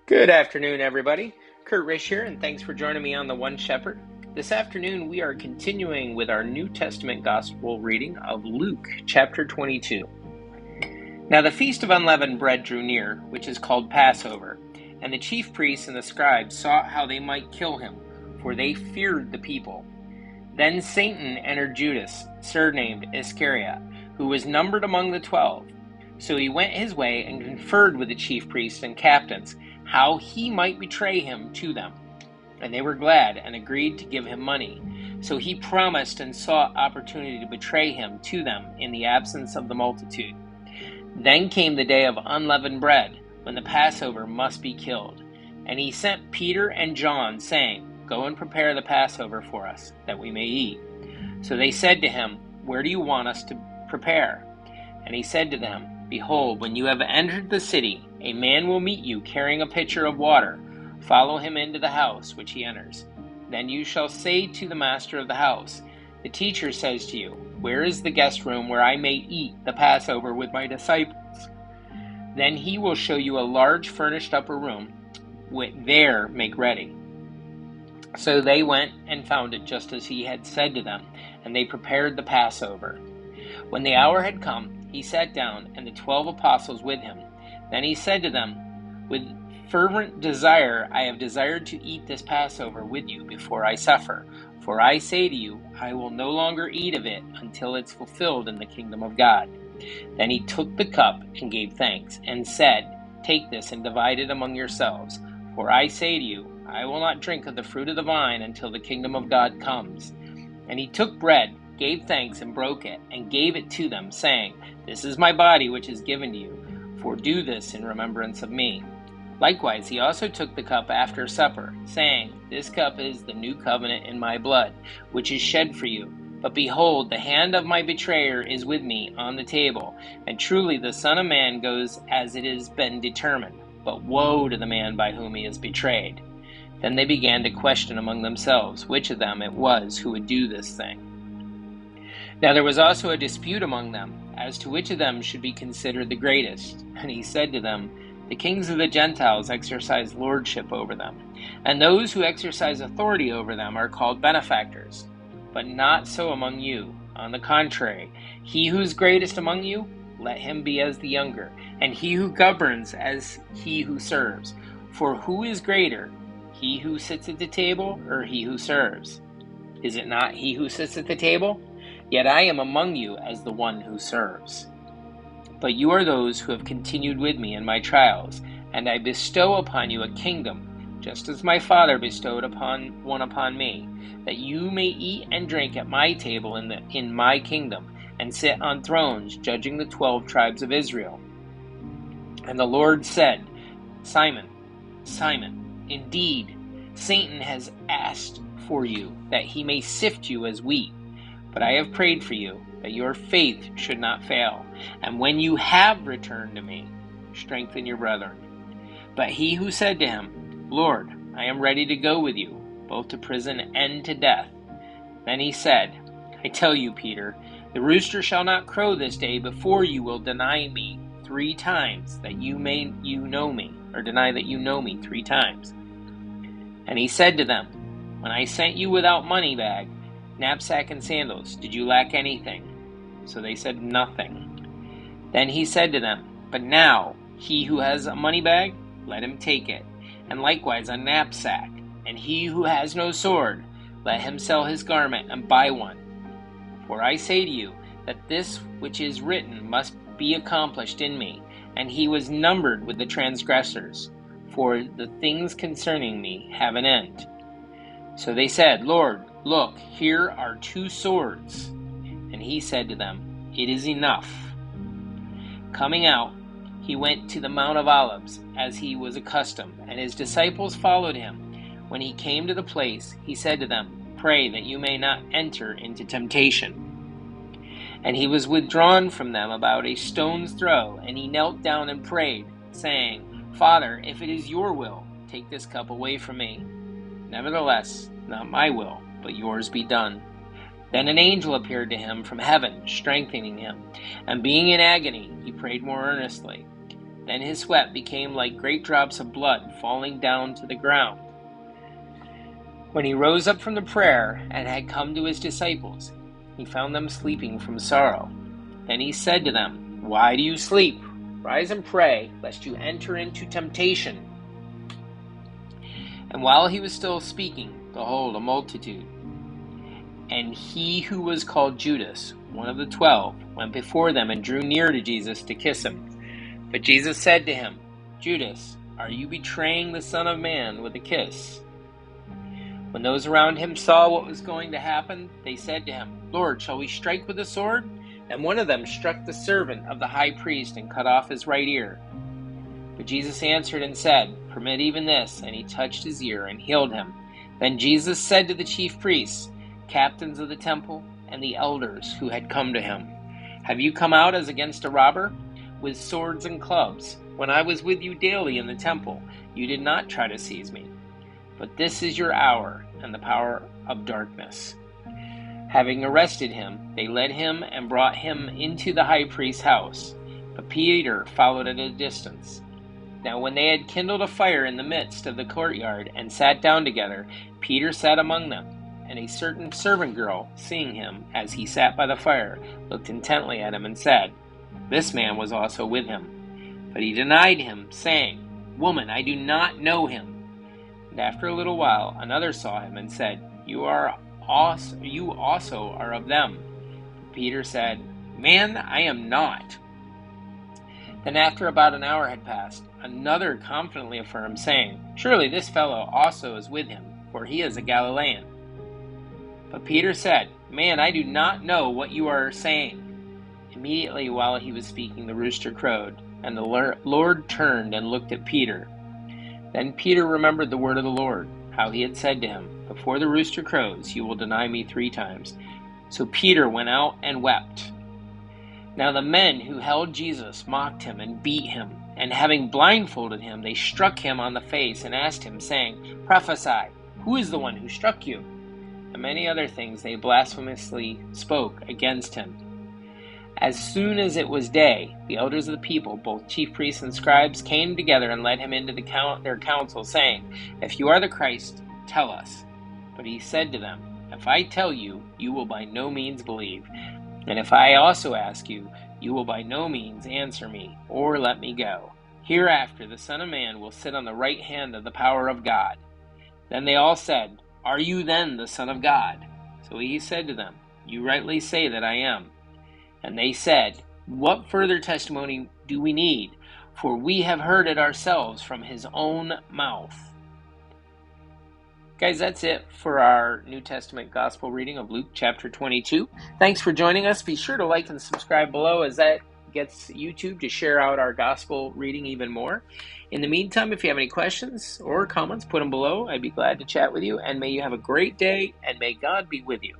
Good afternoon, everybody. Kurt Risch here, and thanks for joining me on The One Shepherd. This afternoon, we are continuing with our New Testament Gospel reading of Luke chapter 22. Now the feast of unleavened bread drew near, which is called Passover, and the chief priests and the scribes sought how they might kill him, for they feared the people. Then Satan entered Judas, surnamed Iscariot, who was numbered among the 12. So he went his way and conferred with the chief priests and captains, how he might betray him to them. And they were glad and agreed to give him money. So he promised and sought opportunity to betray him to them in the absence of the multitude. Then came the day of unleavened bread, when the Passover must be killed. And he sent Peter and John, saying, Go and prepare the Passover for us, that we may eat. So they said to him, Where do you want us to prepare? And he said to them, Behold, when you have entered the city, a man will meet you carrying a pitcher of water. Follow him into the house which he enters. Then you shall say to the master of the house, The teacher says to you, Where is the guest room where I may eat the Passover with my disciples? Then he will show you a large furnished upper room. There make ready. So they went and found it just as he had said to them, and they prepared the Passover. When the hour had come, he sat down, and the 12 apostles with him. Then he said to them, With fervent desire I have desired to eat this Passover with you before I suffer. For I say to you, I will no longer eat of it until it's fulfilled in the kingdom of God. Then he took the cup and gave thanks, and said, Take this and divide it among yourselves. For I say to you, I will not drink of the fruit of the vine until the kingdom of God comes. And he took bread, gave thanks, and broke it, and gave it to them, saying, This is my body which is given to you. For do this in remembrance of me. Likewise, he also took the cup after supper, saying, This cup is the new covenant in my blood, which is shed for you. But behold, the hand of my betrayer is with me on the table. And truly the Son of Man goes as it has been determined. But woe to the man by whom he is betrayed. Then they began to question among themselves which of them it was who would do this thing. Now there was also a dispute among them, as to which of them should be considered the greatest. And he said to them, The kings of the Gentiles exercise lordship over them, and those who exercise authority over them are called benefactors. But not so among you. On the contrary, he who is greatest among you, let him be as the younger, and he who governs as he who serves. For who is greater, he who sits at the table, or he who serves? Is it not he who sits at the table? Yet I am among you as the one who serves. But you are those who have continued with me in my trials, and I bestow upon you a kingdom, just as my Father bestowed one upon me, that you may eat and drink at my table in my kingdom, and sit on thrones, judging the 12 tribes of Israel. And the Lord said, Simon, Simon, indeed, Satan has asked for you, that he may sift you as wheat. But I have prayed for you, that your faith should not fail. And when you have returned to me, strengthen your brethren. But he who said to him, Lord, I am ready to go with you, both to prison and to death. Then he said, I tell you, Peter, the rooster shall not crow this day before you will deny me 3 times, that you know me, or deny that you know me 3 times. And he said to them, When I sent you without money bag, knapsack, and sandals, did you lack anything? So they said, Nothing. Then he said to them, But now, he who has a money bag, let him take it, and likewise a knapsack. And he who has no sword, let him sell his garment and buy one. For I say to you, that this which is written must be accomplished in me. And he was numbered with the transgressors, for the things concerning me have an end. So they said, Lord, look, here are 2 swords. And he said to them, It is enough. Coming out, he went to the Mount of Olives, as he was accustomed, and his disciples followed him. When he came to the place, he said to them, Pray that you may not enter into temptation. And he was withdrawn from them about a stone's throw, and he knelt down and prayed, saying, Father, if it is your will, take this cup away from me. Nevertheless, not my will, but yours be done. Then an angel appeared to him from heaven, strengthening him. And being in agony, he prayed more earnestly. Then his sweat became like great drops of blood falling down to the ground. When he rose up from the prayer and had come to his disciples, he found them sleeping from sorrow. Then he said to them, "Why do you sleep? Rise and pray, lest you enter into temptation." And while he was still speaking, behold, a multitude. And he who was called Judas, one of the 12, went before them and drew near to Jesus to kiss him. But Jesus said to him, "Judas, are you betraying the Son of Man with a kiss?" When those around him saw what was going to happen, they said to him, "Lord, shall we strike with the sword?" And one of them struck the servant of the high priest and cut off his right ear. But Jesus answered and said, "Permit even this." And he touched his ear and healed him. Then Jesus said to the chief priests, captains of the temple, and the elders who had come to him, "Have you come out as against a robber, with swords and clubs? When I was with you daily in the temple, you did not try to seize me. But this is your hour and the power of darkness." Having arrested him, they led him and brought him into the high priest's house. But Peter followed at a distance. Now when they had kindled a fire in the midst of the courtyard and sat down together, Peter sat among them. And a certain servant girl, seeing him as he sat by the fire, looked intently at him and said, "This man was also with him." But he denied him, saying, "Woman, I do not know him." And after a little while, another saw him and said, You also are of them." Peter said, "Man, I am not." Then after about an hour had passed, another confidently affirmed, saying, "Surely this fellow also is with him, for he is a Galilean." But Peter said, "Man, I do not know what you are saying." Immediately while he was speaking, the rooster crowed, and the Lord turned and looked at Peter. Then Peter remembered the word of the Lord, how he had said to him, "Before the rooster crows, you will deny me 3 times." So Peter went out and wept. Now the men who held Jesus mocked him and beat him, and having blindfolded him, they struck him on the face and asked him, saying, "Prophesy, who is the one who struck you?" And many other things they blasphemously spoke against him. As soon as it was day, the elders of the people, both chief priests and scribes, came together and led him into their council, saying, "If you are the Christ, tell us." But he said to them, "If I tell you, you will by no means believe. And if I also ask you, you will by no means answer me, or let me go. Hereafter the Son of Man will sit on the right hand of the power of God." Then they all said, "Are you then the Son of God?" So he said to them, "You rightly say that I am." And they said, "What further testimony do we need? For we have heard it ourselves from his own mouth." Guys, that's it for our New Testament Gospel reading of Luke chapter 22. Thanks for joining us. Be sure to like and subscribe below, as that gets YouTube to share out our Gospel reading even more. In the meantime, if you have any questions or comments, put them below. I'd be glad to chat with you. And may you have a great day, and may God be with you.